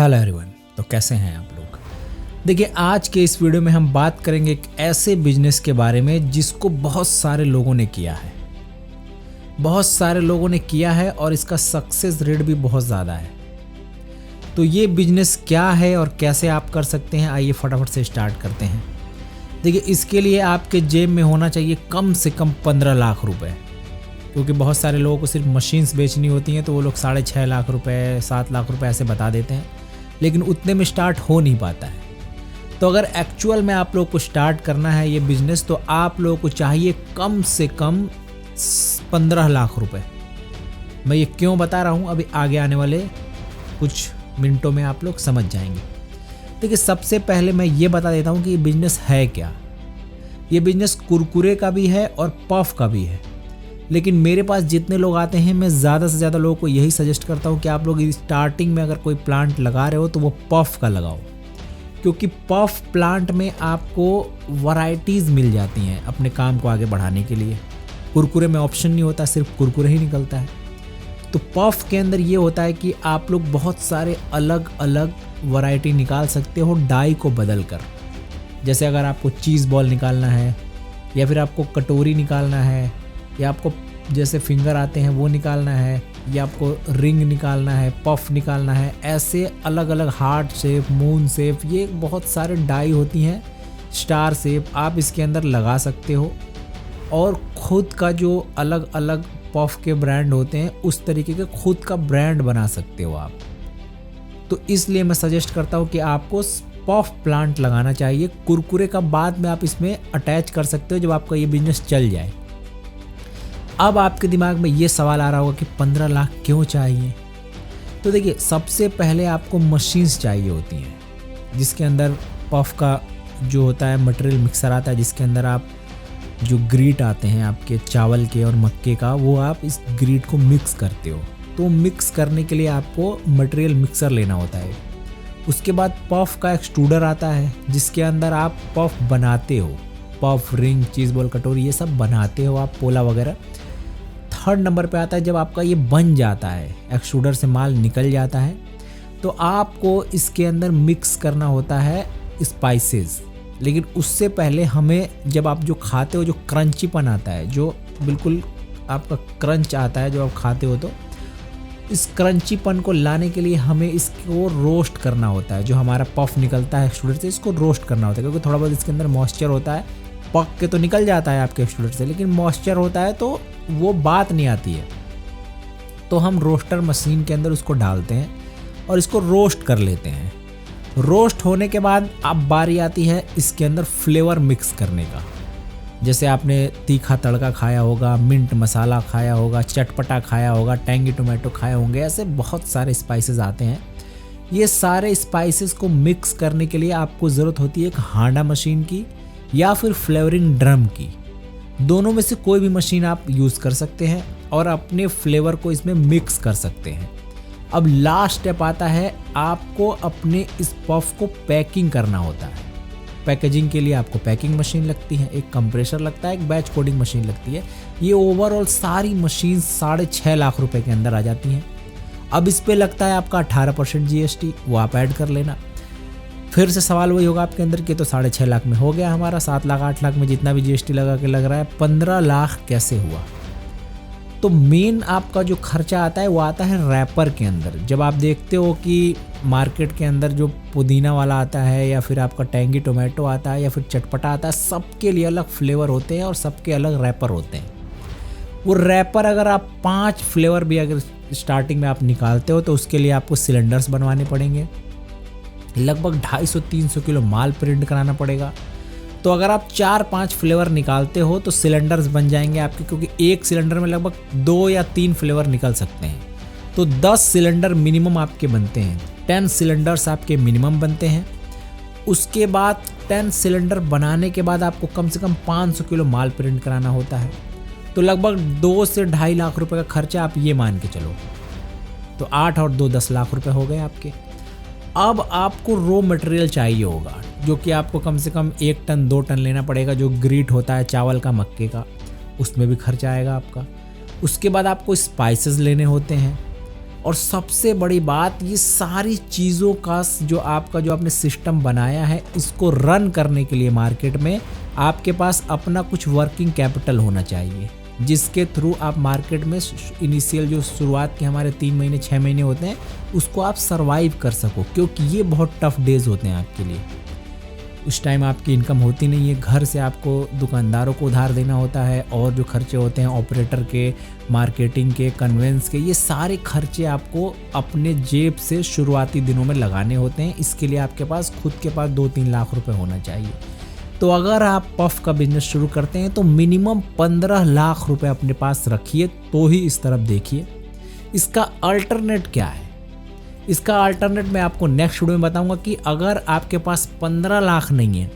Hello everyone. तो कैसे हैं आप लोग। देखिए, आज के इस वीडियो में हम बात करेंगे एक ऐसे बिजनेस के बारे में जिसको बहुत सारे लोगों ने किया है, और इसका सक्सेस रेट भी बहुत ज़्यादा है। तो ये बिजनेस क्या है और कैसे आप कर सकते हैं, आइए फटाफट से स्टार्ट करते हैं। देखिए, इसके लिए आपके जेब में होना चाहिए कम से कम 15 लाख रुपए, क्योंकि बहुत सारे लोगों को सिर्फ मशीन्स बेचनी होती हैं तो वो लोग 6.5 लाख रुपए 7 लाख रुपए ऐसे बता देते हैं, लेकिन उतने में स्टार्ट हो नहीं पाता है। तो अगर एक्चुअल में आप लोग को स्टार्ट करना है ये बिज़नेस, तो आप लोगों को चाहिए कम से कम 15 लाख रुपए। मैं ये क्यों बता रहा हूँ, अभी आगे आने वाले कुछ मिनटों में आप लोग समझ जाएंगे। देखिए, सबसे पहले मैं ये बता देता हूँ कि ये बिज़नेस है क्या। ये बिज़नेस कुरकुरे का भी है और पफ का भी है, लेकिन मेरे पास जितने लोग आते हैं मैं ज़्यादा से ज़्यादा लोगों को यही सजेस्ट करता हूँ कि आप लोग स्टार्टिंग में अगर कोई प्लांट लगा रहे हो तो वो पफ का लगाओ, क्योंकि पफ प्लांट में आपको वैरायटीज़ मिल जाती हैं अपने काम को आगे बढ़ाने के लिए। कुरकुरे में ऑप्शन नहीं होता, सिर्फ कुरकुरे ही निकलता है। तो पफ के अंदर ये होता है कि आप लोग बहुत सारे अलग अलग वैरायटी निकाल सकते हो डाई को बदल कर। जैसे अगर आपको चीज़ बॉल निकालना है, या फिर आपको कटोरी निकालना है, या आपको जैसे फिंगर आते हैं वो निकालना है, या आपको रिंग निकालना है, पफ निकालना है, ऐसे अलग अलग हार्ट शेप, मून शेप, ये बहुत सारे डाई होती हैं, स्टार शेप, आप इसके अंदर लगा सकते हो। और खुद का जो अलग अलग पफ के ब्रांड होते हैं उस तरीके के खुद का ब्रांड बना सकते हो आप। तो इसलिए मैं सजेस्ट करता हूँ कि आपको पफ प्लांट लगाना चाहिए। कुरकुरे का बाद में आप इसमें अटैच कर सकते हो जब आपका ये बिजनेस चल जाए। अब आपके दिमाग में ये सवाल आ रहा होगा कि 15 लाख क्यों चाहिए। तो देखिए, सबसे पहले आपको मशीन्स चाहिए होती हैं, जिसके अंदर पफ का जो होता है मटेरियल मिक्सर आता है, जिसके अंदर आप जो ग्रीट आते हैं आपके चावल के और मक्के का, वो आप इस ग्रीट को मिक्स करते हो। तो मिक्स करने के लिए आपको मटेरियल मिक्सर लेना होता है। उसके बाद पफ का एक्सट्रूडर आता है, जिसके अंदर आप पफ बनाते हो, पफ, रिंग, चीज़ बॉल, कटोरी, ये सब बनाते हो आप, पोला वगैरह। थर्ड नंबर पे आता है जब आपका ये बन जाता है, एक्सट्रूडर से माल निकल जाता है, तो आपको इसके अंदर मिक्स करना होता है स्पाइसेस। लेकिन उससे पहले हमें, जब आप जो खाते हो, जो क्रंचीपन आता है, जो बिल्कुल आपका क्रंच आता है जो आप खाते हो, तो इस क्रंचीपन को लाने के लिए हमें इसको रोस्ट करना होता है। जो हमारा पफ निकलता है एक्सट्रूडर से, इसको रोस्ट करना होता है, क्योंकि थोड़ा बहुत इसके अंदर मॉइस्चर होता है। पक के तो निकल जाता है आपके एक्सट्रूडर से, लेकिन मॉइस्चर होता है तो वो बात नहीं आती है। तो हम रोस्टर मशीन के अंदर उसको डालते हैं और इसको रोस्ट कर लेते हैं। रोस्ट होने के बाद अब बारी आती है इसके अंदर फ्लेवर मिक्स करने का। जैसे आपने तीखा तड़का खाया होगा, मिंट मसाला खाया होगा, चटपटा खाया होगा, टैंगी टोमेटो खाए होंगे, ऐसे बहुत सारे स्पाइसेस आते हैं। ये सारे स्पाइसेस को मिक्स करने के लिए आपको ज़रूरत होती है एक हांडा मशीन की या फिर फ्लेवरिंग ड्रम की। दोनों में से कोई भी मशीन आप यूज़ कर सकते हैं और अपने फ्लेवर को इसमें मिक्स कर सकते हैं। अब लास्ट स्टेप आता है, आपको अपने इस पफ को पैकिंग करना होता है। पैकेजिंग के लिए आपको पैकिंग मशीन लगती है, एक कंप्रेसर लगता है, एक बैच कोडिंग मशीन लगती है। ये ओवरऑल सारी मशीन 6.5 लाख रुपए के अंदर आ जाती हैं। अब इस पे लगता है आपका 18% GST, वो आप ऐड कर लेना। फिर से सवाल वही होगा आपके अंदर कि तो 6.5 लाख में हो गया हमारा, 7 लाख 8 लाख में जितना भी GST लगा के लग रहा है, 15 लाख कैसे हुआ। तो मेन आपका जो खर्चा आता है वो आता है रैपर के अंदर। जब आप देखते हो कि मार्केट के अंदर जो पुदीना वाला आता है, या फिर आपका टैंगी टोमेटो आता है, या फिर चटपटा आता है, सबके लिए अलग फ्लेवर होते हैं और सबके अलग रैपर होते हैं। वो रैपर अगर आप 5 फ्लेवर भी अगर स्टार्टिंग में आप निकालते हो तो उसके लिए आपको सिलेंडर्स बनवाने पड़ेंगे। लगभग 250-300 किलो माल प्रिंट कराना पड़ेगा। तो अगर आप 4-5 फ्लेवर निकालते हो तो सिलेंडर्स बन जाएंगे आपके, क्योंकि एक सिलेंडर में लगभग 2 या 3 फ्लेवर निकल सकते हैं। तो 10 सिलेंडर मिनिमम आपके बनते हैं, 10 सिलेंडर्स आपके मिनिमम बनते हैं। उसके बाद 10 सिलेंडर बनाने के बाद आपको कम से कम 500 किलो माल प्रिंट कराना होता है। तो लगभग 2 से 2.5 लाख रुपए का खर्चा आप ये मान के चलो। तो 8 और 2 10 लाख रुपए हो गए आपके। अब आपको रॉ मटेरियल चाहिए होगा, जो कि आपको कम से कम 1 टन 2 टन लेना पड़ेगा। जो ग्रीट होता है चावल का, मक्के का, उसमें भी खर्चा आएगा आपका। उसके बाद आपको स्पाइसेस लेने होते हैं। और सबसे बड़ी बात, ये सारी चीज़ों का जो आपने सिस्टम बनाया है, इसको रन करने के लिए मार्केट में आपके पास अपना कुछ वर्किंग कैपिटल होना चाहिए, जिसके थ्रू आप मार्केट में इनिशियल जो शुरुआत के हमारे 3 महीने 6 महीने होते हैं उसको आप सरवाइव कर सको, क्योंकि ये बहुत टफ डेज होते हैं आपके लिए। उस टाइम आपकी इनकम होती नहीं है, घर से आपको दुकानदारों को उधार देना होता है, और जो खर्चे होते हैं ऑपरेटर के, मार्केटिंग के, कन्वेंस के, ये सारे खर्चे आपको अपने जेब से शुरुआती दिनों में लगाने होते हैं। इसके लिए आपके पास खुद के पास 2-3 लाख रुपए होना चाहिए। तो अगर आप पफ का बिजनेस शुरू करते हैं तो मिनिमम 15 लाख रुपए अपने पास रखिए, तो ही इस तरफ देखिए। इसका अल्टरनेट क्या है? इसका अल्टरनेट मैं आपको नेक्स्ट वीडियो में बताऊंगा कि अगर आपके पास 15 लाख नहीं है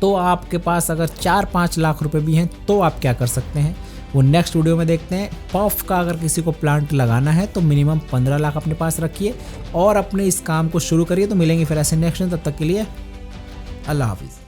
तो आपके पास अगर 4-5 लाख रुपए भी हैं तो आप क्या कर सकते हैं, वो नेक्स्ट वीडियो में देखते हैं। पफ का अगर किसी को प्लांट लगाना है तो मिनिमम 15 लाख अपने पास रखिए और अपने इस काम को शुरू करिए। तो मिलेंगे फिर ऐसे नेक्स्ट। तब तक के लिए अल्लाह हाफिज़।